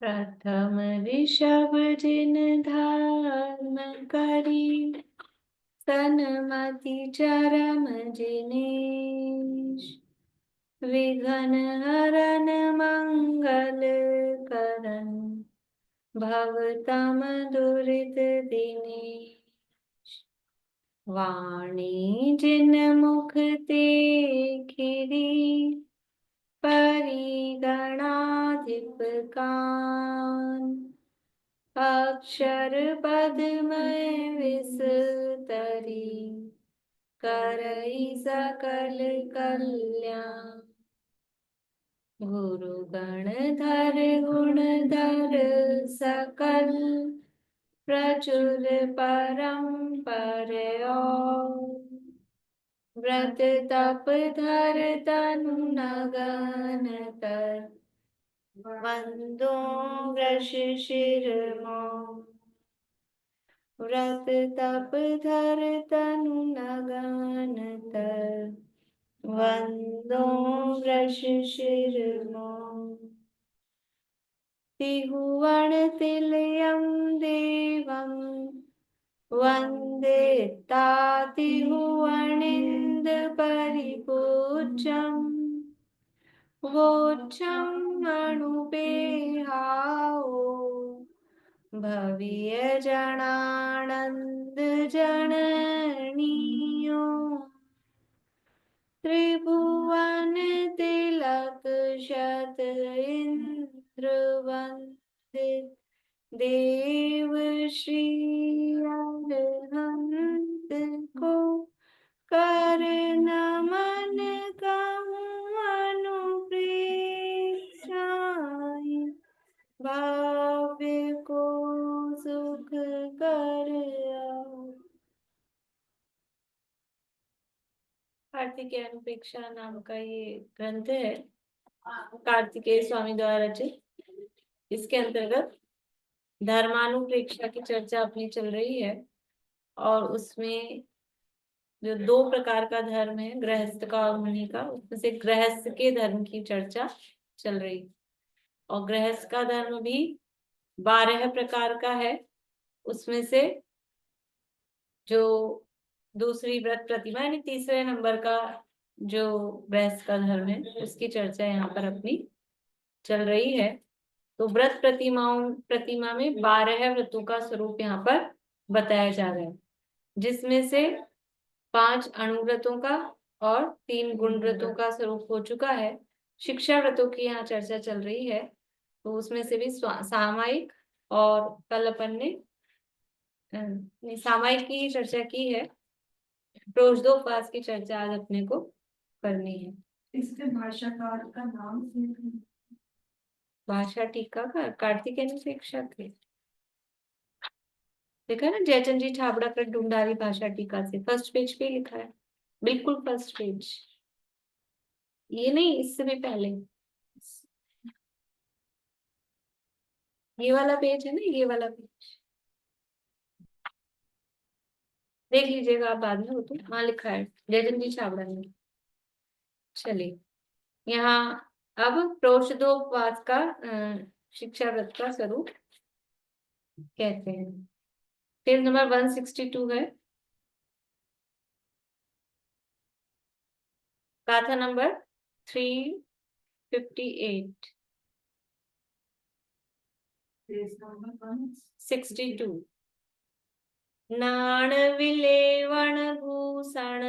प्रथम ऋषभ जिन धर्म करी, सनमति चरम जिनेश। विघ्न हरन मंगल करन, भवतम दुरित दिनेश। वाणी जिन मुख ते खिरी, परिगणाधिप कान। अक्षर पद्मय विस्तरी, करई सकल कल्याण। गुरु गणधर गुणधर सकल, प्रचुर परम्पर। व्रत तप धर तनु नगन तर, वंदो वृष शिरमौर। व्रत तप धर तनु नगन तर, वंदो वृष शिरमौर। तिहुवन तिलयं देवं, वंदिता तिहुवनिंद परिपूज्यम्। वोच्चं अणुपेहाओ, भव्य जनानंद जननीयो। त्रिभुवन तिलक शत इंद्र वंदित, देव श्री अरहंत को। कर नमन कहूँ अनुप्रेक्षाई, भाव्य को सुख कर आओ। कार्तिकेय अनुपेक्षा नाम का ये ग्रंथ है, कार्तिकेय स्वामी द्वारा रचित। इसके अंतर्गत धर्मानुप्रेक्षा की चर्चा अपनी चल रही है, और उसमें जो दो प्रकार का धर्म है, गृहस्थ का और मुनि का, उसमें से गृहस्थ के धर्म की चर्चा चल रही। और गृहस्थ का धर्म भी 12 प्रकार का है। उसमें से जो दूसरी व्रत प्रतिमा यानी तीसरे नंबर का जो गृहस्थ का धर्म है, उसकी चर्चा यहाँ पर अपनी चल रही है। तो व्रत प्रतिमा में 12 व्रतों का स्वरूप यहाँ पर बताया जा रहा है, जिसमें से 5 अणुव्रतों का और 3 गुण व्रतों का स्वरूप हो चुका है। शिक्षा व्रतों की यहाँ चर्चा चल रही है, तो उसमें से भी सामायिक, और कल अपन ने सामायिक की चर्चा की है। प्रोषदोपवास की चर्चा आज अपने को करनी है। इसके भाषाकार का नाम भाषा टीकाकार कार्तिकेय अनुपेक्षा थे। देखा ना, जयचंद जी छाबड़ा कर ढूंढारी भाषा टीका से फर्स्ट पेज पे लिखा है, बिल्कुल फर्स्ट पेज। ये नहीं, इससे भी पहले ये वाला पेज है ना, ये वाला पेज देख लीजिएगा आप बाद में, हो तो वहां लिखा है जयचंद जी छाबड़ा ने। चलिए, यहाँ अब प्रोषदोपवास का शिक्षा व्रत का स्वरूप कहते हैं। पेज नंबर 162 है, गाथा नंबर 358 62। नाण विलेवण भूषण,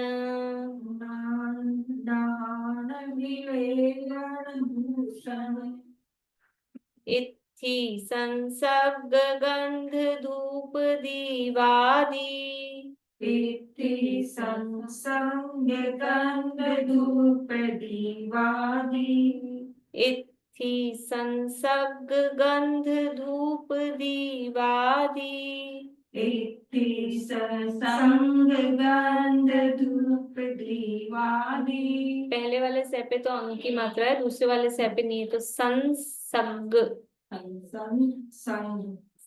इत्थि संसर्ग गंध धूप दीवादी। इति संसंग गंध धूप दीवादी। इत्थि संसर्ग गंध धूप दीवादी। इति संसंग गंध धूप दीवादी। पहले वाले से पे तो अंग की मात्रा है, दूसरे वाले से पे नहीं है, तो संसर्ग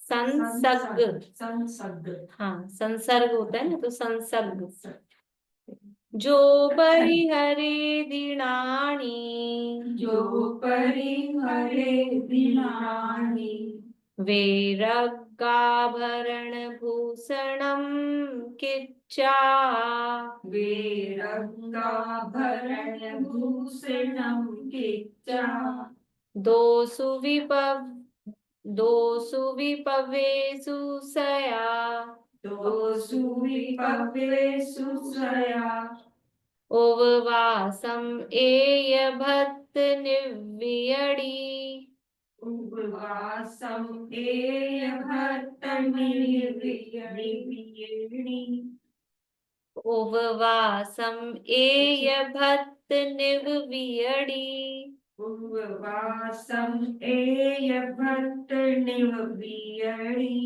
संसर्ग संसर्ग, हाँ संसर्ग होता है ना, तो संसर्ग। जो परिहरे दिनानि जो परिहरे दिनानि वैरगाभरण भूषणं किच्चा वैरगाभरण भूषणं किच्चा दोषु विपवेषु सया दोषु विपवेषु सया उपवासं एयभत् निर्वियडी उपवासं एयभट्टनिर्वियणि उपवासं एयभत् निर्वियडी उपवासं एयभट्टनिर्वियणि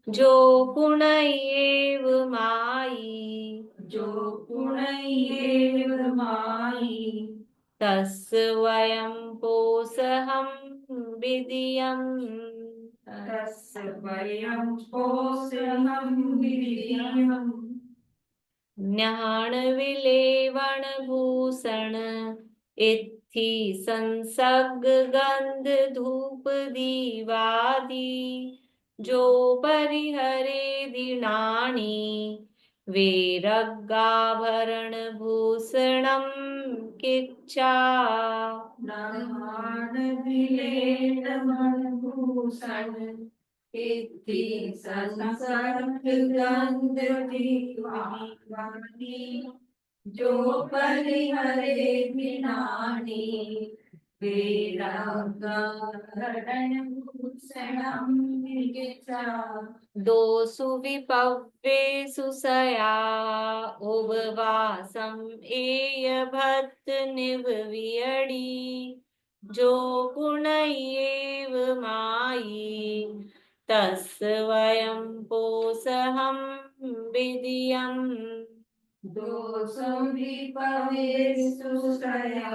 जो पुनयेव मायि जो पुनयेव मायि तस्य वयं पोषहं विधियम् तस्य वयं पोषणं विधियम् न्याण विलेवण भूषण इत्थि संसर्ग गंध धूप दीवादि जो परिहरे दिनानि वैरगाभरण भूषणं किच्चा नानानविलेटमनभूषण इति संसर्गगन्धदीवानि जो परिहरे दिनानि वैरागाभरणभूषणं किच्चा दोषु विपवेषु सया उपवासं एयभत् निवियडी जो पुनयेव मायि तस्य वयं पोषहं विधियम् दोषो विपवेषु सया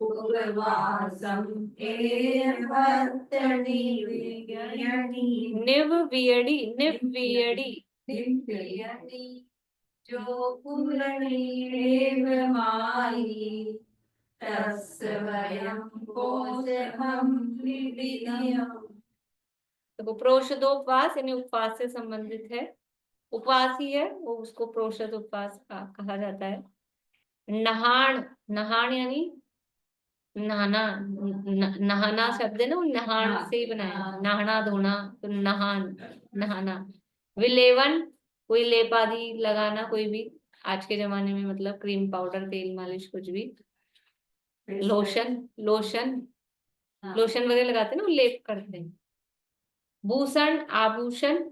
उपवासं एवत्तनिर्वियणि निवियडी निव्ययति जो पुरणेव मायि तस्य वयं पोषहं विधियम्। तो प्रोषदोपवास यानी उपवास से संबंधित है। उपवास ही है वो, उसको प्रोषद उपवास कहा जाता है। नहान, नहान यानी नहाना, नहाना शब्द है ना, वो नहान से ही बनाया, नहाना धोना, तो नहान, नहाना। विलेवन, कोई लेप आदि लगाना, कोई भी आज के जमाने में मतलब क्रीम पाउडर तेल मालिश कुछ भी। लोशन, लोशन, लोशन वगैरह लगाते हैं ना, वो लेप करते हैं। भूषण, आभूषण।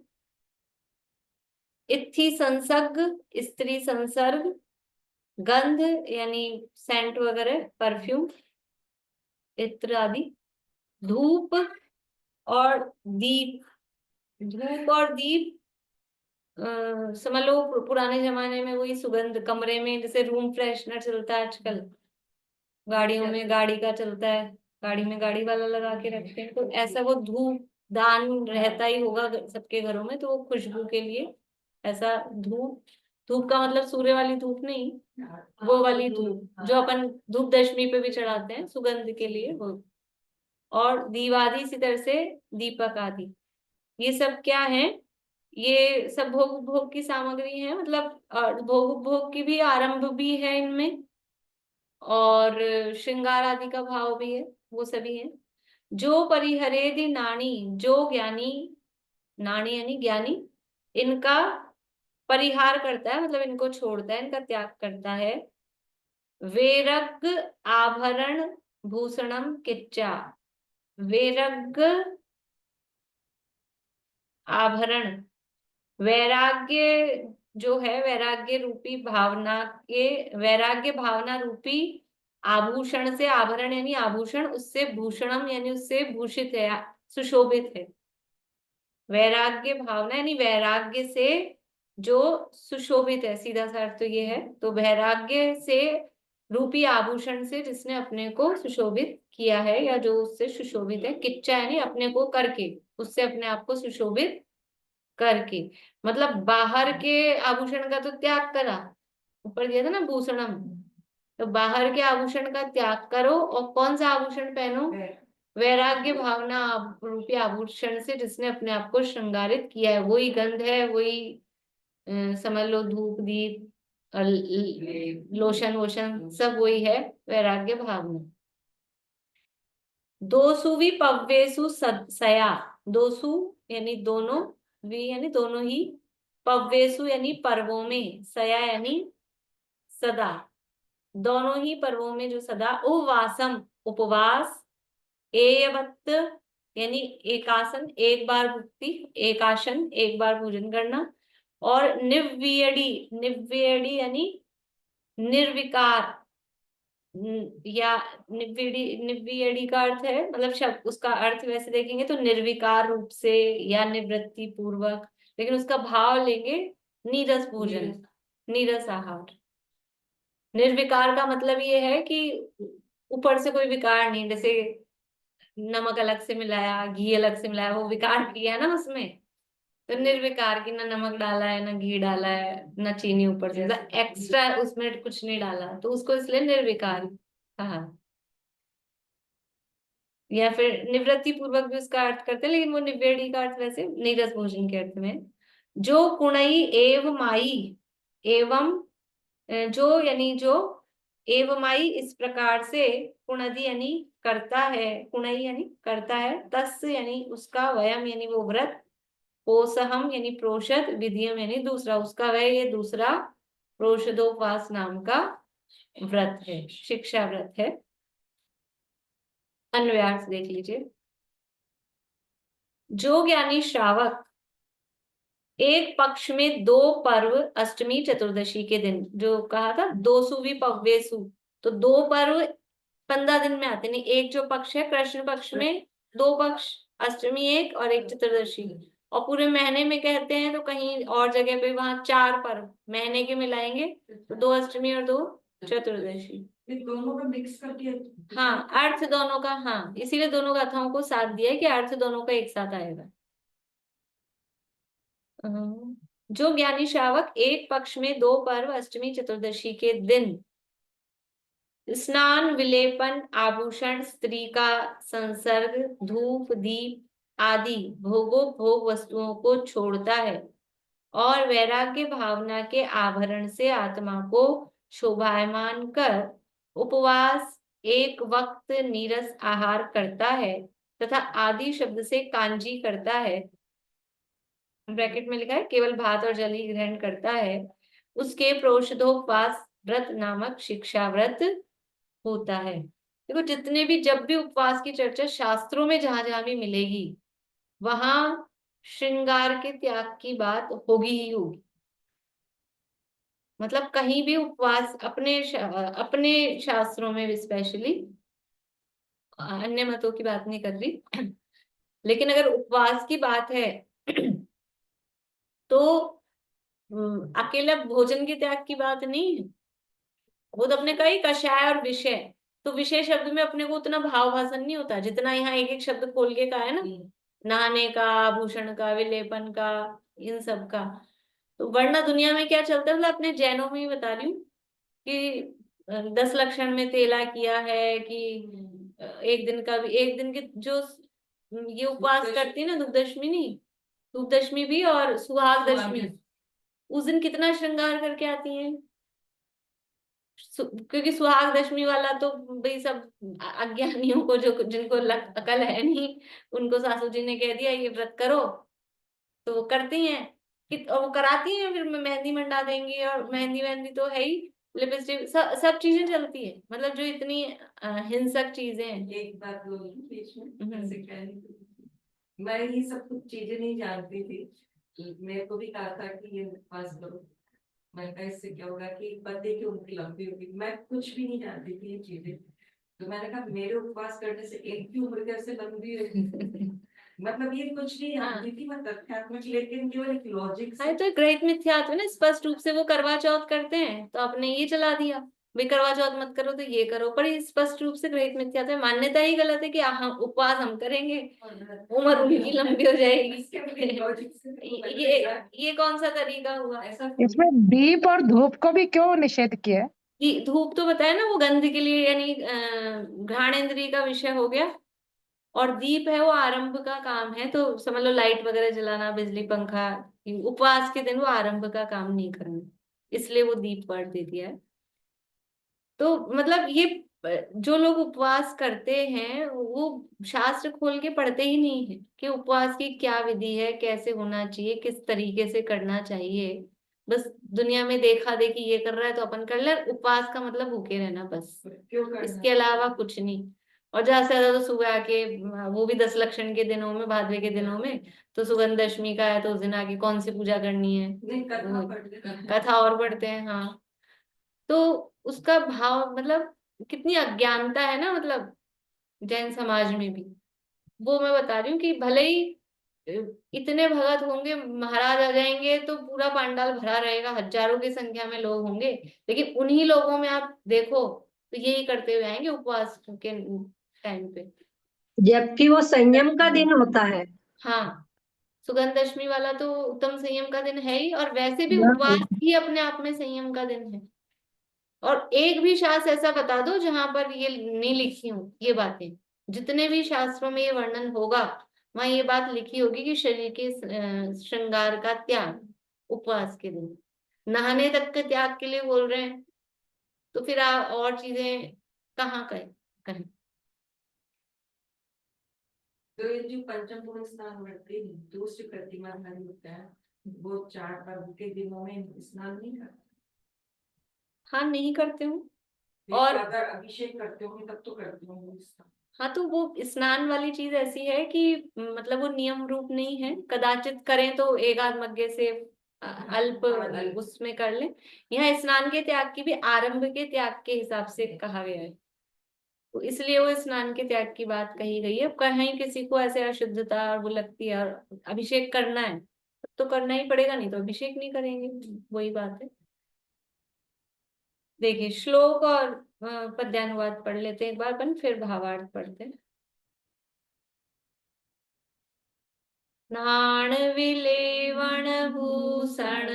इत्थि संसर्ग, स्त्री संसर्ग। गंध यानी सेंट वगैरह, परफ्यूम, इत्र आदि। धूप और दीप, धूप और दीप समझ लो पुराने जमाने में वही सुगंध, कमरे में जैसे रूम फ्रेशनर चलता है आजकल, गाड़ियों में गाड़ी का चलता है, गाड़ी में गाड़ी वाला लगा के रखते हैं, तो ऐसा वो धूप दान रहता ही होगा सबके घरों में, तो वो खुशबू के लिए ऐसा धूप। धूप का मतलब सूर्य वाली धूप नहीं, वो वाली धूप जो अपन धूप दशमी पे भी चढ़ाते हैं सुगंध के लिए, वो। और दीवादी, इसी तरह से दीपक आदि। ये सब क्या है? ये सब भोग उपभोग की सामग्री है, मतलब भोग उपभोग की भी आरंभ भी है इनमें, और श्रृंगार आदि का भाव भी है, वो सभी है। जो परिहरेदि नानी, जो ज्ञानी, नानी यानी ज्ञानी, इनका परिहार करता है, मतलब इनको छोड़ता है, इनका त्याग करता है। वेरग आभरण भूषणम किच्चा, वेरग आभरण, वैराग्य जो है, वैराग्य रूपी भावना के, वैराग्य भावना रूपी आभूषण से, आभरण यानी आभूषण, उससे भूषणम यानी उससे भूषित है, सुशोभित है। वैराग्य भावना यानी वैराग्य से जो सुशोभित है, सीधा सा अर्थ तो ये है। तो वैराग्य से रूपी आभूषण से जिसने अपने को सुशोभित किया है, या जो उससे सुशोभित है। किच्चा यानी अपने को करके, उससे अपने आप को सुशोभित करके, मतलब बाहर के आभूषण का तो त्याग करा, ऊपर दिया था ना भूषणम, तो बाहर के आभूषण का त्याग करो और कौन सा आभूषण पहनो, वैराग्य भावना रूपी आभूषण से जिसने अपने आप को श्रृंगारित किया है। वही गंध है, वही समझ लो धूप दीप लोशन वोशन सब वही है, वैराग्य भावना। दोसु भी पव्वेसु सया, दोसु यानी दोनों, वी यानी दोनों ही, पव्वेसु यानी पर्वों में, सया यानी सदा, दोनों ही पर्वों में जो सदा, उपवासम उपवास, एयवत यानी एकासन, एक बार भुक्ति, एकाशन एक बार भोजन करना, और निव्यडी, निव्यडी यानी निर्विकार, या निव्यडी, निव्यडी का अर्थ है, मतलब शब्द उसका अर्थ वैसे देखेंगे तो निर्विकार रूप से या निवृत्ति पूर्वक, लेकिन उसका भाव लेंगे नीरस भोजन, नीरस आहार। निर्विकार का मतलब ये है कि ऊपर से कोई विकार नहीं, जैसे नमक अलग से मिलाया, घी अलग से मिलाया, वो विकार किया है ना उसमें। तो निर्विकार की, ना नमक डाला है ना घी डाला है ना चीनी ऊपर से, एक्स्ट्रा उसमें कुछ नहीं डाला, तो उसको इसलिए निर्विकार कहा। या फिर निवृत्ति पूर्वक भी उसका अर्थ करते हैं, लेकिन वो निवेड़ी का अर्थ वैसे नीरस भोजन के अर्थ में। जो कुणई एव माई, एवं जो यानी जो, एवमाई इस प्रकार से, कुणदी यानी करता है, कुणई यानी करता है, तस् यानी उसका, वयम यानी वो व्रत, पोसहम यानी प्रोषद, विधियम यानी दूसरा उसका, वह ये दूसरा प्रोषदोपवास नाम का व्रत है, शिक्षा व्रत है। अन्वयार्थ देख लीजिए। जो ज्ञानी श्रावक एक पक्ष में दो पर्व अष्टमी चतुर्दशी के दिन, जो कहा था दोसु भी पव्वेसु, तो दो पर्व 15 दिन में आते नहीं, एक जो पक्ष है कृष्ण पक्ष में दो पक्ष, अष्टमी एक और एक चतुर्दशी, और पूरे महीने में कहते हैं तो कहीं और जगह पे वहां 4 पर्व महीने के मिलाएंगे, तो 2 अष्टमी और 2 चतुर्दशी, दोनों का मिक्स कर दिया। हाँ अर्थ दोनों का, हाँ इसीलिए दोनों गाथाओं को साथ दिया है कि अर्थ दोनों का एक साथ आएगा। जो ज्ञानी श्रावक एक पक्ष में दो पर्व अष्टमी चतुर्दशी के दिन स्नान विलेपन आभूषण स्त्री का संसर्ग धूप दीप आदि भोग वस्तुओं को छोड़ता है और वैराग्य भावना के आभरण से आत्मा को शोभायमान कर उपवास एक वक्त नीरस आहार करता है तथा आदि शब्द से कांजी करता है, ब्रैकेट में लिखा है केवल भात और जल ही ग्रहण करता है, उसके प्रोषधोपवास व्रत नामक शिक्षा व्रत होता है। देखो जितने भी, जब भी उपवास की चर्चा शास्त्रों में जहां जहां भी मिलेगी, वहां श्रृंगार के त्याग की बात होगी ही होगी। मतलब कहीं भी उपवास अपने शास्त्रों में स्पेशली, अन्य मतों की बात नहीं कर रही, लेकिन अगर उपवास की बात है तो अकेला भोजन के त्याग की बात नहीं है, वो तो अपने कई कषाय और विषय, तो विषय शब्द में अपने को उतना भाव भाषण नहीं होता जितना यहाँ एक एक शब्द खोल के कहा है ना, नहाने का, आभूषण का, विलेपन का, इन सब का। तो वरना दुनिया में क्या चलता है, मतलब अपने जैनों में ही बता रही हूँ कि 10 लक्षण में तेला किया है कि एक दिन का भी, एक दिन के जो ये उपवास करती है ना, दुख दशमी नहीं, दुख दशमी भी और सुहाग दशमी, उस दिन कितना श्रृंगार करके आती हैं। क्योंकि सुहाग दशमी वाला तो भाई सब अज्ञानियों को, जो जिनको अकल है नहीं, उनको सासू जी ने कह दिया ये व्रत करो, तो वो करती हैं कि, और वो कराती हैं, फिर मेहंदी मंडा देंगी, और मेहंदी मेहंदी तो है ही, लिपस्टिक सब चीजें चलती है, मतलब जो इतनी हिंसक चीजें हैं। एक बात बोलूं बीच में, ऐसे क्या है, मैं ये सब कुछ चीजें नहीं जानती थी, मेरे को भी कहा था कि ये उपवास करो, मैंने कहा इससे क्या होगा कि पति की उम्र लंबी होगी, मैं कुछ भी नहीं जानती थी ये चीजें, तो मैंने कहा मेरे उपवास करने से एक की उम्र कैसे लंबी होगी। मतलब ये कुछ नहीं जानती थी मैं तथ्यात्मक, लेकिन केवल एक लॉजिक से, तो ग्रहित मिथ्यात्व ना, स्पष्ट रूप से वो करवा चौथ करते हैं तो आपने ये चला दिया भाई करवा चौथ मत करो तो ये करो, पर ये स्पष्ट रूप से ग्रहित मिथ्यात्व है, मान्यता ही गलत है कि हम उपवास हम करेंगे उम्र उनकी लंबी हो जाएगी। ये कौन सा तरीका हुआ ऐसा? इसमें दीप और धूप को भी क्यों निषेध किया है? धूप तो बताया ना, वो गंध के लिए, यानी घ्राणेंद्रिय का विषय हो गया। और दीप है वो आरंभ का काम है, तो समझ लो लाइट वगैरह जलाना, बिजली पंखा, उपवास के दिन वो आरंभ का काम नहीं करना, इसलिए वो दीप वर्ड दे दिया है। तो मतलब ये जो लोग उपवास करते हैं वो शास्त्र खोल के पढ़ते ही नहीं है कि उपवास की क्या विधि है, कैसे होना चाहिए, किस तरीके से करना चाहिए। बस दुनिया में देखा देखी ये कर रहा है तो अपन कर ले, उपवास का मतलब भूखे रहना बस, क्यों करना? इसके अलावा कुछ नहीं। और ज्यादा से ज्यादा तो सुबह आके, वो भी 10 लक्षण के दिनों में, भादवे के दिनों में, तो सुगंध दशमी का है तो उस दिन आके कौन सी पूजा करनी है, नहीं, कथा पढ़ते हैं। कथा और पढ़ते हैं। हाँ, तो उसका भाव मतलब कितनी अज्ञानता है ना, मतलब जैन समाज में भी। वो मैं बता रही हूँ कि भले ही अ, इतने भगत होंगे, महाराज आ जाएंगे तो पूरा पंडाल भरा रहेगा, हजारों की संख्या में लोग होंगे, लेकिन उन्हीं लोगों में आप देखो तो यही करते हुए आएंगे उपवास के टाइम पे। जबकि वो संयम का दिन होता है। हाँ, सुगंध दशमी वाला तो उत्तम संयम का दिन है ही, और वैसे भी हाँ। उपवास ही अपने आप में संयम का दिन है। और एक भी शास्त्र ऐसा बता दो जहां पर ये नहीं लिखी हो ये बातें, जितने भी शास्त्रों में ये वर्णन होगा वहां ये बात लिखी होगी कि शरीर के श्रृंगार का त्याग उपवास के दिन, नहाने तक के त्याग के लिए बोल रहे हैं, तो फिर और चीजें कहाँ कहें? तो ये जो पंचम पूर्ण स्नान करते हैं, दूसरी प्रतिमा धारी होता है, वो 4 पर्व के दिनों में स्नान नहीं करते? हाँ, नहीं करते हूँ। और और अगर अभिषेक करते होंगे तब तो करते होंगे स्नान। हाँ, तो वो स्नान वाली चीज ऐसी है कि मतलब वो नियम रूप नहीं है, कदाचित करें तो एक आध मग्गे से अल्प उसमें कर लें। यहाँ स्नान के त्याग की भी आरंभ के त्याग के हिसाब से कहा गया है, तो इसलिए वो स्नान के त्याग की बात कही गई है। कहीं किसी को ऐसे अशुद्धता और वो लगती है और अभिषेक करना है तो करना ही पड़ेगा, नहीं तो अभिषेक नहीं करेंगे, वही बात है। देखिए श्लोक और पद्यानुवाद पढ़ लेते हैं एक बार अपन, फिर भावार्थ पढ़ते हैं। नाण विलेवण भूषण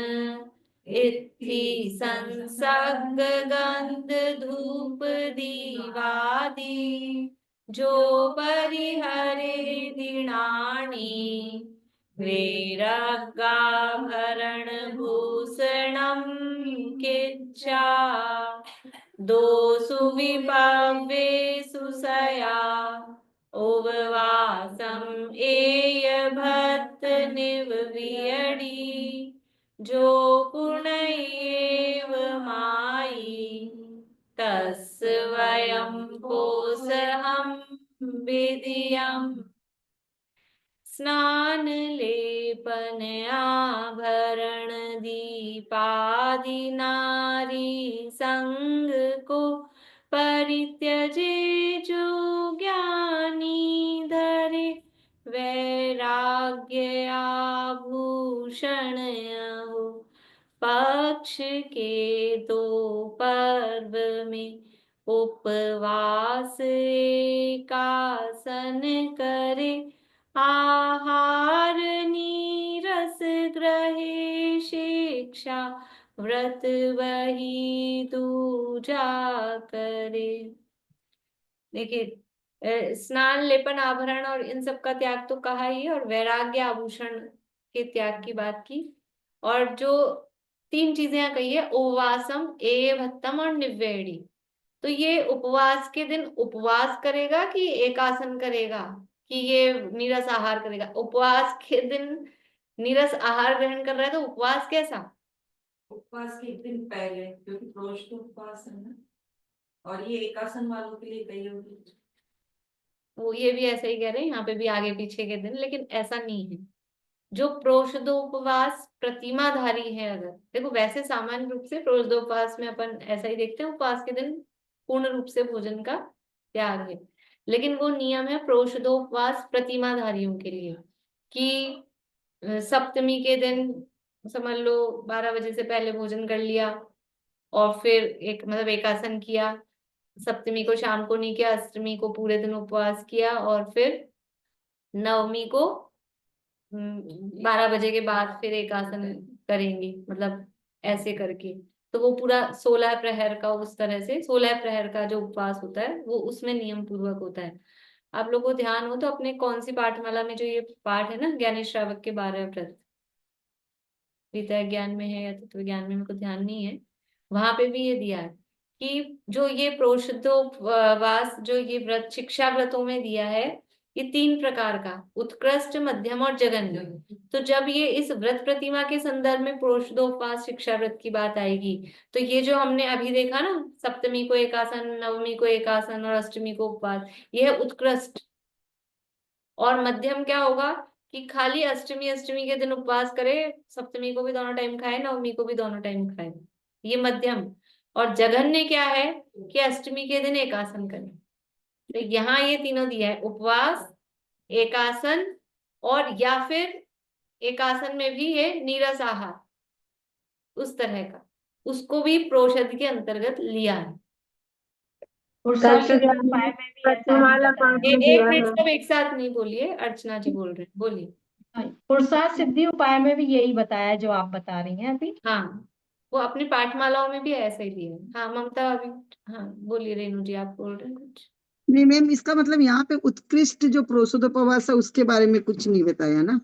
इत्थि संसर्ग गंध धूप दीवादि, जो परिहरे दिनानि वैरागाभरण भूषणं किच्चा, दोषु विभवेषु सया उपवासम एय भक्त निववियडी, जो पुण्येव माई तस् वयं पोषहं विधियम्। स्नान लेपन आभरण दीपादि नारी संग को परित्यजे, जो ज्ञानी धरे वैराग्य आभूषण हो। पक्ष के 2 पर्व में उपवास एकासन करे, आहार नीरस ग्रहे शिक्षा, व्रत वही दूजा करे। देखिए स्नान लेपन आभरण और इन सब का त्याग तो कहा ही है, और वैराग्य आभूषण के त्याग की बात की। और जो 3 चीजें यहाँ कही है, उपवासम एय भत्तम और निव्येड़ी, तो ये उपवास के दिन उपवास करेगा कि एकासन करेगा, कि ये नीरस आहार करेगा? उपवास के दिन नीरस आहार ग्रहण कर रहा है तो उपवास कैसा? उपवास के 1 दिन पहले, क्योंकि प्रोष तो उपवास है ना, और ये एकासन वालों के लिए कही होगी। वो ये भी ऐसा ही कह रहे हैं, यहाँ पे भी आगे पीछे के दिन, लेकिन ऐसा नहीं है। जो प्रोषदोपवास प्रतिमाधारी है, अगर देखो वैसे सामान्य रूप से प्रोषदोपवास में अपन ऐसा ही देखते हैं, उपवास के दिन पूर्ण रूप से भोजन का त्याग है, लेकिन वो नियम है प्रोषदोपवास प्रतिमाधारियों के लिए कि सप्तमी के दिन समझ लो 12 बजे से पहले भोजन कर लिया, और फिर एक मतलब एक आसन किया, सप्तमी को शाम को नहीं किया, अष्टमी को पूरे दिन उपवास किया, और फिर नवमी को 12 बजे के बाद फिर एक आसन करेंगी, मतलब ऐसे करके। तो वो पूरा 16 प्रहर का, उस तरह से 16 प्रहर का जो उपवास होता है वो उसमें नियम पूर्वक होता है। आप लोगों को ध्यान हो तो अपने कौन सी पाठमाला में जो ये पाठ है ना, ज्ञानी श्रावक के 12 व्रत, गीता ज्ञान में है या तत्व ज्ञान में, मेरे को ध्यान नहीं है, वहां पे भी ये दिया है कि जो ये प्रोषितोपवास, जो ये व्रत शिक्षा व्रतों में दिया है, ये 3 प्रकार का, उत्कृष्ट, मध्यम और जघन्य। तो जब ये इस व्रत प्रतिमा के संदर्भ में प्रोषितोपवास शिक्षा व्रत की बात आएगी, तो ये जो हमने अभी देखा ना, सप्तमी को एक आसन, नवमी को एक आसन और अष्टमी को उपवास, ये है उत्कृष्ट। और मध्यम क्या होगा कि खाली अष्टमी अष्टमी के दिन उपवास करे, सप्तमी को भी दोनों टाइम खाए, नवमी को भी दोनों टाइम खाए, ये मध्यम। और जघन्य क्या है कि अष्टमी के दिन एक आसन करे। तो यहाँ ये तीनों दिया है, उपवास, एकासन, और या फिर एकासन में भी है नीरस आहार, उस तरह का, उसको भी प्रोषद के अंतर्गत लिया है। तत्व ज्ञान में प्रतिमाला पाठ में एक दिया मिनट, है। सब एक साथ नहीं बोलिए, अर्चना जी बोल रहे हैं, बोलिए। पुरुषार्थ सिद्धि उपाय में भी यही बताया जो आप बता रही हैं अभी। हाँ, वो अपनी पाठमालाओं में भी ऐसा ही दिया है। हाँ ममता अभी, हाँ बोलिए रेणु जी, आप बोल रहे हैं कुछ। नहीं मैम, इसका मतलब यहाँ पे उत्कृष्ट जो प्रोषोदोपवास है उसके बारे में कुछ नहीं बताया ना,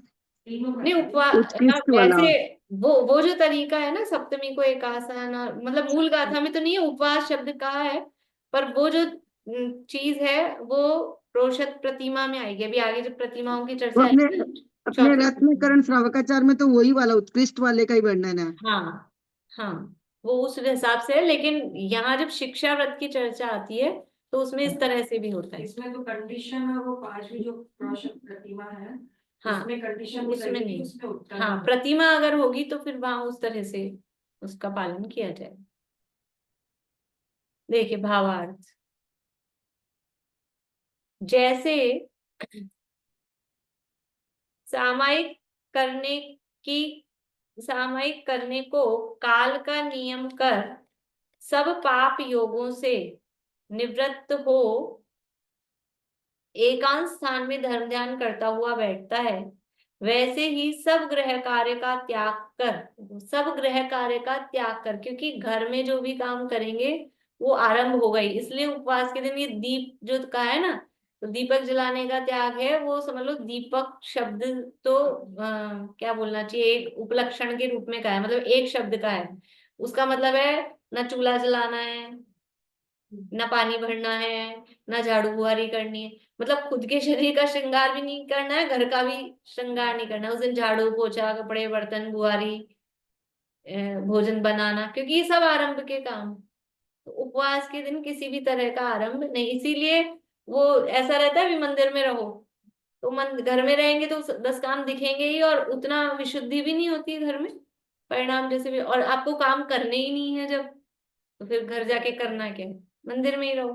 नहीं उपवास, उत्कृष्ट वाला। ऐसे वो जो तरीका है ना, सप्तमी को एक आसन, और मतलब मूल गाथा में तो नहीं है उपवास शब्द कहा है, पर वो जो चीज है वो प्रोषद प्रतिमा में आएगी। अभी आगे जब प्रतिमाओं की वो चर्चा अपने आएगी ना, अपने चौथे। रत्नकरण श्रावकाचार में तो वही वाला उत्कृष्ट वाले का ही वर्णन है। हाँ हाँ, वो उस हिसाब से है, लेकिन यहाँ जब शिक्षा व्रत की चर्चा आती है तो उसमें इस तरह से भी होता है। इसमें तो कंडीशन है, वो 5वीं जो प्रोषद प्रतिमा है, हाँ, उसमें कंडीशन उसमें नहीं। उसमें उत्तर हाँ, है। प्रतिमा अगर होगी तो फिर वहां उस तरह से उसका पालन किया जाए। देखिए भावार्थ, जैसे सामायिक करने की सामायिक करने को काल का नियम कर सब पाप योगों से निवृत्त हो एकांत स्थान में धर्म ध्यान करता हुआ बैठता है, वैसे ही सब गृह कार्य का त्याग कर, सब गृह कार्य का त्याग कर, क्योंकि घर में जो भी काम करेंगे वो आरंभ हो गई, इसलिए उपवास के दिन ये दीप जो कहा है ना, तो दीपक जलाने का त्याग है, वो समझ लो दीपक शब्द तो क्या बोलना चाहिए, एक उपलक्षण के रूप में कहा है, मतलब एक शब्द का है, उसका मतलब है न चूल्हा जलाना है, न पानी भरना है, न झाड़ू बुहारी करनी है, मतलब खुद के शरीर का श्रृंगार भी नहीं करना है, घर का भी श्रृंगार नहीं करना है। उस दिन झाड़ू पोछा, कपड़े बर्तन बुहारी, भोजन बनाना, क्योंकि ये सब आरंभ के काम। तो उपवास के दिन किसी भी तरह का आरंभ नहीं, इसीलिए वो ऐसा रहता है भी मंदिर में रहो, तो मन घर में रहेंगे तो 10 काम दिखेंगे ही, और उतना विशुद्धि भी नहीं होती है घर में, परिणाम जैसे भी, और आपको काम करने ही नहीं है जब, तो फिर घर जाके करना क्या है, मंदिर में ही रहो।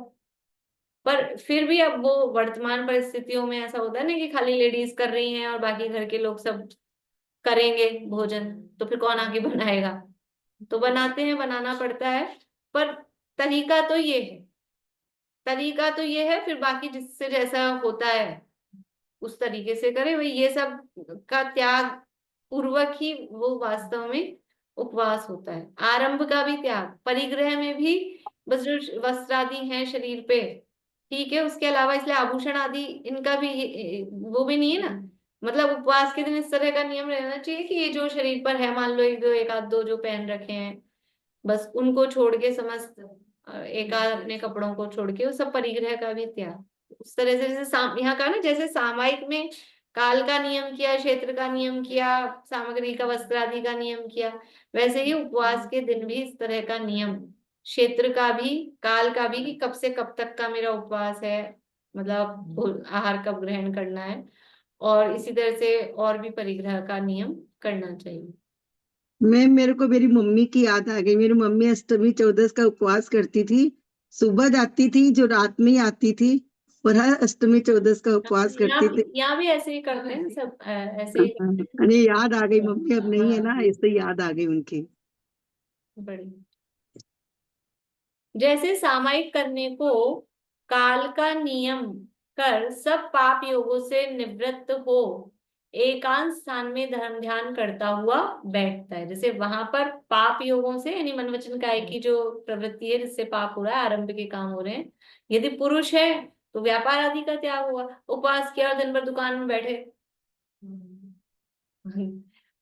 पर फिर भी अब वो वर्तमान परिस्थितियों में ऐसा होता है ना कि खाली लेडीज कर रही हैं और बाकी घर के लोग सब करेंगे भोजन, तो फिर कौन आके बनाएगा, तो बनाते हैं, बनाना पड़ता है। पर तरीका तो ये है, तरीका तो ये है, फिर बाकी जिससे जैसा होता है उस तरीके से करे, वही ये सब का त्याग पूर्वक ही वो वास्तव में उपवास होता है। आरंभ का भी त्याग, परिग्रह में भी बस जो वस्त्र आदि हैं शरीर पे, ठीक है, उसके अलावा इसलिए आभूषण आदि इनका भी वो भी नहीं है ना, मतलब उपवास के दिन इस तरह का नियम रहना चाहिए कि ये जो शरीर पर है, मान लो एक आध दो जो पहन रखे हैं, बस उनको छोड़ के समस्त एक आध अपने कपड़ों को छोड़ के वो सब परिग्रह का भी त्याग, उस तरह से जैसे यहाँ का ना, जैसे सामायिक में काल का नियम किया, क्षेत्र का नियम किया, सामग्री का, वस्त्र आदि का नियम किया, वैसे ही उपवास के दिन भी इस तरह का नियम, क्षेत्र का भी, काल का भी, कि कब से कब तक का मेरा उपवास है, मतलब आहार कब ग्रहण करना है, और इसी तरह से और भी परिग्रह का नियम करना चाहिए। मैं मेरे को मेरी मम्मी की याद आ गई। मेरी मम्मी अष्टमी चौदस का उपवास करती थी, सुबह जाती थी जो रात में ही आती थी, और हर अष्टमी चौदस का उपवास करती थी। यहाँ भी ऐसे ही करते हैं सब, ऐसे ही अरे याद आ गई, मम्मी अब नहीं है ना, ऐसे याद आ गई उनकी। बड़ी जैसे सामायिक करने को काल का नियम कर सब पाप योगों से निवृत्त हो एकांत स्थान में धर्म ध्यान करता हुआ बैठता है। जैसे वहां पर पाप योगों से यानी मन वचन काया की जो प्रवृत्ति है जिससे पाप हो रहा है, आरंभ के काम हो रहे हैं, यदि पुरुष है तो व्यापार आदि का त्याग हुआ, उपवास किया और दिन भर दुकान में बैठे।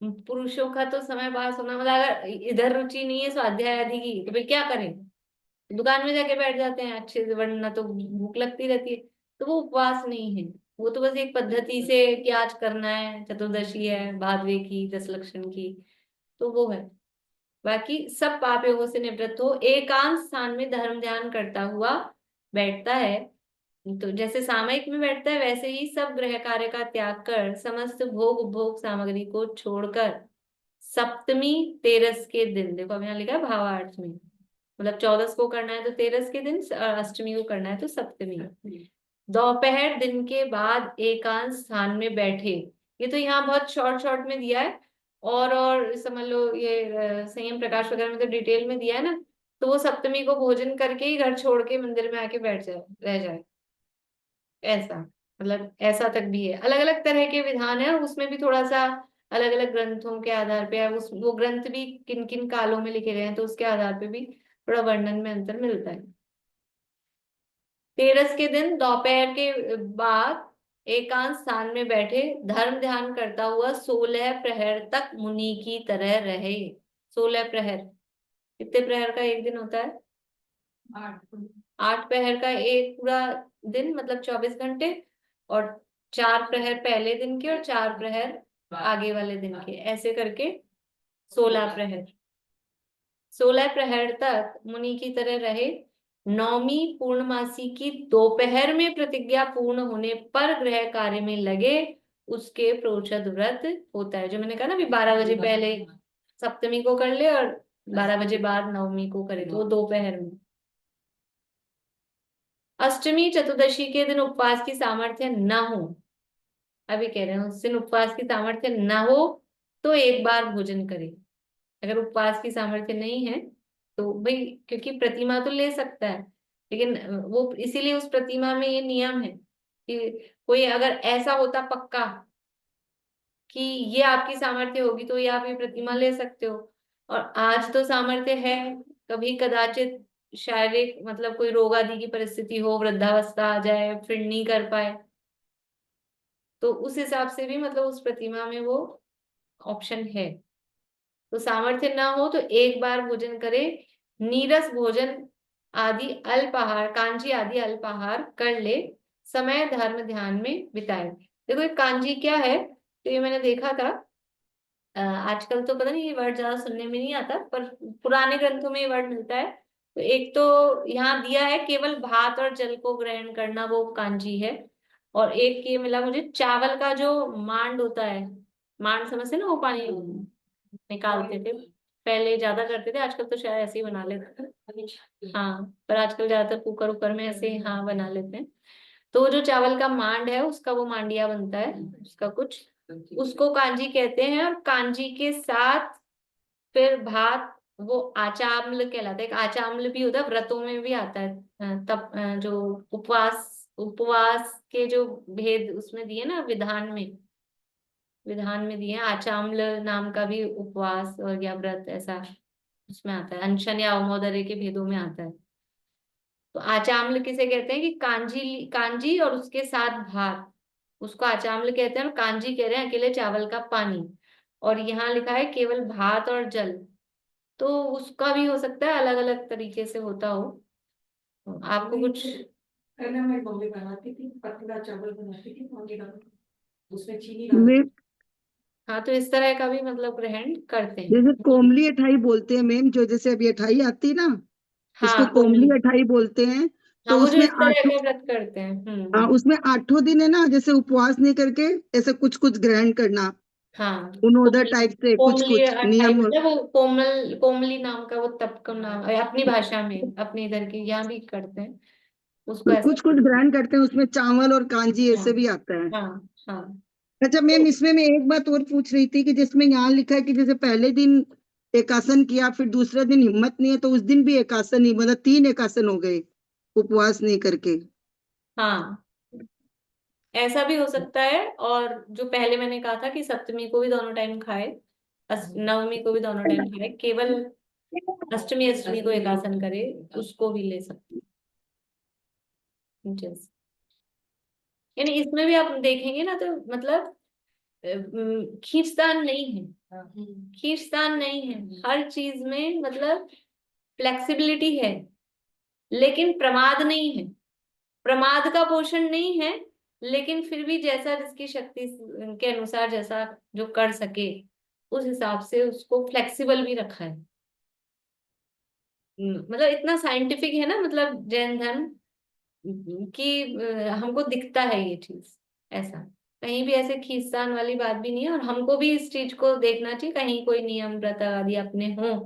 पुरुषों का तो समय पास होना मतलब अगर इधर रुचि नहीं है स्वाध्याय आदि की तो फिर क्या करें, दुकान में जाके बैठ जाते हैं अच्छे से, वरना तो भूख लगती रहती है। तो वो उपवास नहीं है, वो तो बस एक पद्धति से कि आज करना है, चतुर्दशी है भादवे की 10 लक्षण की, तो वो है। बाकी सब पाप योगों से निवृत्त हो एकांत स्थान में धर्म ध्यान करता हुआ बैठता है। तो जैसे सामयिक में बैठता है वैसे ही सब गृह कार्य का त्याग कर समस्त भोग उपभोग सामग्री को छोड़कर सप्तमी तेरस के दिन, देखो अब यहाँ लिखा है भावार्थ में, मतलब 14 को करना है तो 13 के दिन, अष्टमी को करना है तो सप्तमी, दोपहर दिन के बाद एकांत स्थान में बैठे। ये तो यहाँ बहुत शॉर्ट शॉर्ट में दिया है, और समझ लो ये संयम प्रकाश वगैरह में तो डिटेल में दिया है ना, तो वो सप्तमी को भोजन करके ही घर छोड़ के मंदिर में आके बैठ जाए, रह जाए, ऐसा मतलब ऐसा तक भी है। अलग अलग तरह के विधान है, उसमें भी थोड़ा सा अलग अलग ग्रंथों के आधार पे है, उस वो ग्रंथ भी किन किन कालों में लिखे गए हैं तो उसके आधार पे भी थोड़ा वर्णन में अंतर मिलता है। 13 के दिन दोपहर के बाद एकांत स्थान में बैठे धर्म ध्यान करता हुआ 16 प्रहर तक मुनि की तरह रहे। 16 प्रहर, कितने प्रहर का एक दिन होता है? 8 प्रहर का एक पूरा दिन मतलब 24 घंटे, और 4 प्रहर पहले दिन के और 4 प्रहर आगे वाले दिन के, ऐसे करके 16 प्रहर। 16 प्रहर तक मुनि की तरह रहे। नौमी पूर्णमासी की दोपहर में प्रतिज्ञा पूर्ण होने पर गृह कार्य में लगे, उसके प्रोचद व्रत होता है। जो मैंने कहा ना अभी 12 बजे पहले सप्तमी को कर ले और 12 बजे बाद नवमी को करे, तो वो दोपहर में। अष्टमी चतुर्दशी के दिन उपवास की सामर्थ्य न हो, अभी कह रहे हैं उस दिन उपवास की सामर्थ्य न हो तो एक बार भोजन करे। अगर उपवास की सामर्थ्य नहीं है तो भाई, क्योंकि प्रतिमा तो ले सकता है, लेकिन वो इसीलिए उस प्रतिमा में ये नियम है कि कोई अगर ऐसा होता पक्का कि ये आपकी सामर्थ्य होगी तो ये आप ये प्रतिमा ले सकते हो, और आज तो सामर्थ्य है, कभी कदाचित शारीरिक मतलब कोई रोग आदि की परिस्थिति हो, वृद्धावस्था आ जाए फिर नहीं कर पाए, तो उस हिसाब से भी मतलब उस प्रतिमा में वो ऑप्शन है। तो सामर्थ्य ना हो तो एक बार भोजन करे, नीरस भोजन आदि अल्पाहार, कांजी आदि अल्पाहार कर ले, समय धर्म ध्यान में बिताए। देखो ये कांजी क्या है, तो ये मैंने देखा था, आजकल तो पता नहीं ये वर्ड ज्यादा सुनने में नहीं आता, पर पुराने ग्रंथों में ये वर्ड मिलता है। तो एक तो यहाँ दिया है केवल भात और जल को ग्रहण करना, वो कांजी है, और एक ये मिला मुझे चावल का जो मांड होता है, मांड समझते ना, वो पानी निकालते थे, पहले ज्यादा करते थे, आजकल तो शायद ऐसे ही बना लेते हैं। हाँ, पर आजकल ज्यादातर कुकर उकर में ऐसे हाँ बना लेते हैं। तो वो जो चावल का मांड है उसका वो मांडिया बनता है, उसका कुछ, उसको कांजी कहते हैं। और कांजी के साथ फिर भात, वो आचाम्ल कहलाता है। एक आचाम्ल भी होता है, व्रतों में भी आता है, तब जो उपवास के जो भेद उसमें दिए ना, विधान में दिए हैं, आचाम्ल नाम का भी उपवास और या व्रत ऐसा उसमें आता है, अनशन या अवमोदर्य के भेदों में आता है। तो आचाम्ल किसे कहते हैं कि कांजी, कांजी और उसके साथ भात, उसको आचाम्ल कहते हैं, और कांजी कह रहे हैं अकेले चावल का पानी। और यहाँ लिखा है केवल भात और जल, तो उसका भी हो सकता है अलग अलग तरीके से होता हो। आपको कुछ पहले मैं मम्मी बनाती थी, पतला चावल बनाती थी मम्मी का, उसमें चीनी मैं डालती हाँ, तो इस तरह का भी मतलब ग्रहण करते हैं। जैसे कोमली अठाई बोलते हैं मैम, जो जैसे अभी अठाई आती है ना, उसको हाँ, कोमली अठाई बोलते हैं। हाँ तो वो जो उसमें इस तरह आठों, का व्रत करते हैं। हाँ उसमें 8 दिन है ना, जैसे उपवास नहीं करके ऐसे कुछ कुछ ग्रहण करना, हाँ, उनोदर टाइप से कुछ कोमली कुछ अट्ठाई नियम। मतलब वो कोमली नाम का वो तप का नाम है, अपनी भाषा में, अपने इधर के यहाँ भी करते हैं उसको ऐसा। कुछ कुछ ग्रहण करते हैं, उसमें चावल और कांजी हाँ, ऐसे भी आता है। हाँ, हाँ, अच्छा मैम, इसमें मैं एक बात और पूछ रही थी कि जिसमें यहाँ लिखा है कि जैसे पहले दिन एक आसन किया, फिर दूसरे दिन हिम्मत नहीं है तो उस दिन भी एक आसन ही, मतलब 3 एक आसन हो गए उपवास नहीं करके। हाँ, ऐसा भी हो सकता है। और जो पहले मैंने कहा था कि सप्तमी को भी दोनों टाइम खाए, नवमी को भी दोनों टाइम खाए, केवल अष्टमी अष्टमी को एक आसन करे, उसको भी ले सकते हैं। जैसे यानी इसमें भी आप देखेंगे ना, तो मतलब खींचतान नहीं है, खींचतान नहीं है, हर चीज में मतलब फ्लेक्सिबिलिटी है, लेकिन प्रमाद नहीं है, प्रमाद का पोषण नहीं है, लेकिन फिर भी जैसा जिसकी शक्ति के अनुसार जैसा जो कर सके उस हिसाब से उसको फ्लेक्सिबल भी रखा है। मतलब इतना साइंटिफिक है ना, मतलब जैन धर्म कि हमको दिखता है ये चीज ऐसा, कहीं भी ऐसे खींचतान वाली बात भी नहीं है। और हमको भी इस चीज को देखना चाहिए, कहीं कोई नियम व्रत आदि अपने हों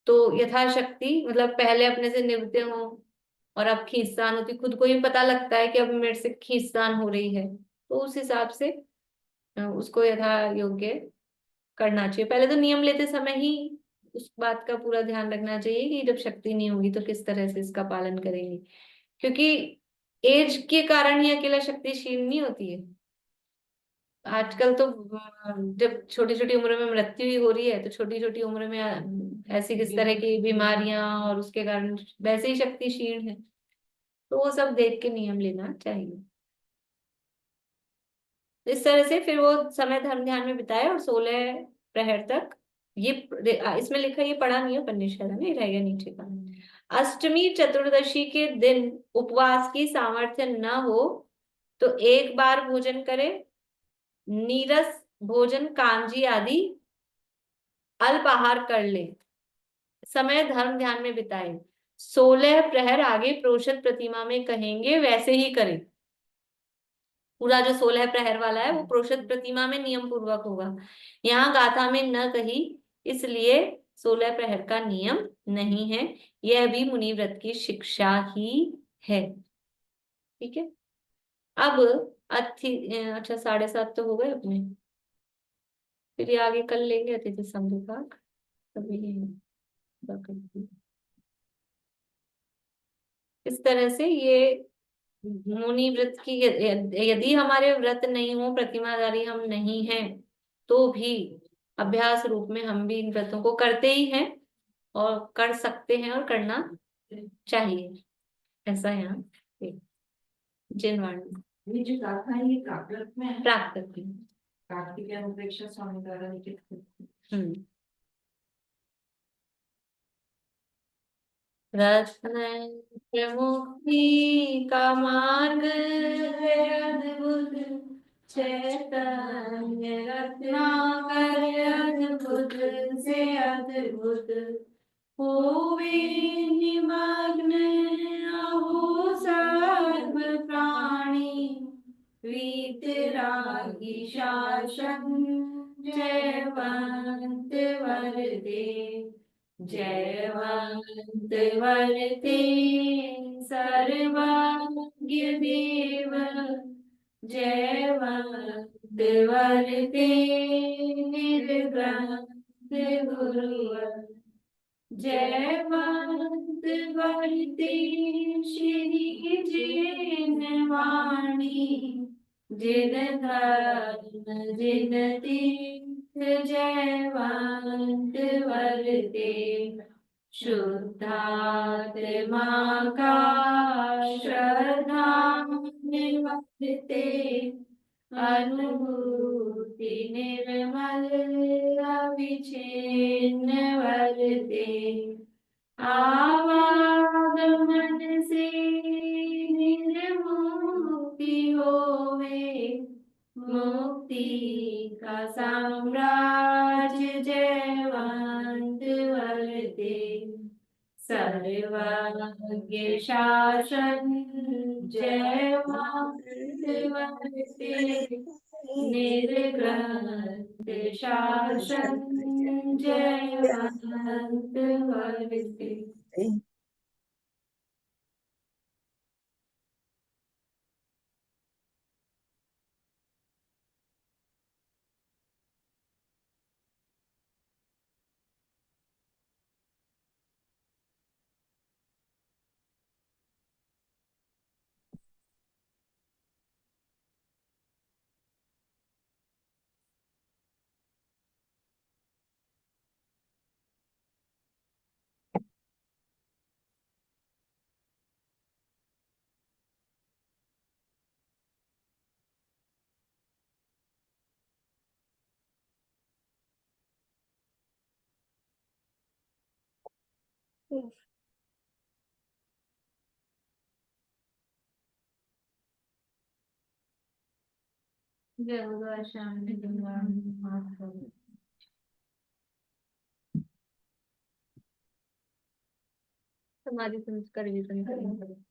तो यथाशक्ति मतलब पहले अपने से निभते हों, और अब खींचतान होती, खुद को ही पता लगता है कि अब मेरे से खींचतान हो रही है, तो उस हिसाब से उसको यथा योग्य करना चाहिए। पहले तो नियम लेते समय ही उस बात का पूरा ध्यान रखना चाहिए कि जब शक्ति नहीं होगी तो किस तरह से इसका पालन करेंगे, क्योंकि एज के कारण ही अकेला शक्तिशील नहीं होती है। आजकल तो जब छोटी छोटी उम्र में मृत्यु ही हो रही है, तो छोटी छोटी उम्र में ऐसी किस तरह की बीमारियां और उसके कारण वैसे ही शक्तिशील है, तो वो सब देख के नियम लेना चाहिए। इस तरह से फिर वो समय धर्म ध्यान में बिताए और 16 प्रहर तक, ये इसमें लिखा, ये पढ़ा नहीं है उपनिषद में, नहीं रहेगा नीचे का। अष्टमी चतुर्दशी के दिन उपवास की सामर्थ्य न हो तो एक बार भोजन करे, नीरस भोजन कांजी आदि अल्पाहार कर ले, समय धर्म ध्यान में बिताए। 16 प्रहर आगे प्रोषित प्रतिमा में कहेंगे वैसे ही करे। पूरा जो 16 प्रहर वाला है वो प्रोषित प्रतिमा में नियम पूर्वक होगा, यहाँ गाथा में न कही, इसलिए 16 प्रहर का नियम नहीं है। यह भी मुनि व्रत की शिक्षा ही है। ठीक है, अब अच्छा 7:30 तो हो गए अपने, फिर ये आगे कल लेंगे अतिथि संविभाग, तभी इस तरह से ये मुनि व्रत की यदि हमारे व्रत नहीं हो, प्रतिमाधारी हम नहीं हैं, तो भी अभ्यास रूप में हम भी इन व्रतों को करते ही हैं और कर सकते हैं और करना चाहिए, ऐसा यहाँ जिनवाणी ये जो गाथा है ये प्राकृत में है, प्राप्त में। कार्तिक अनुप्रेक्षा स्वामी द्वारा लिखित है। हम्म। रत्न मुक्ति का मार्ग है अद्भुत, चैतन्य रत्नाकर अद्भुत से अद्भुत, होवे निमग्न अहो सर्व प्राणी, वीतरागी शासन जयवंत वरदे, जयवंत वरते सर्वज्ञ देव, जयवंत वरते निर्ग्रंथ गुरुवर, जयवंत वरते श्री जिन वाणी, जिन धर्म जिन तीर्थ, जयवंत वरते शुद्धात्मा का श्रद्धा निवर्ते, अनुभूति निर्मल अविच्छिन्न वरते, आवागमन से निर्मुक्ति होवे, मुक्ति का साम्राज्य जयवंत वरते, सर्वज्ञ शासन जयवंत वरते, निर्ग्रंथ शासन जयवंत वरते। जय गुरुद्वारा श्याम जी महाराज। समाधि संस्कार भी करेंगे।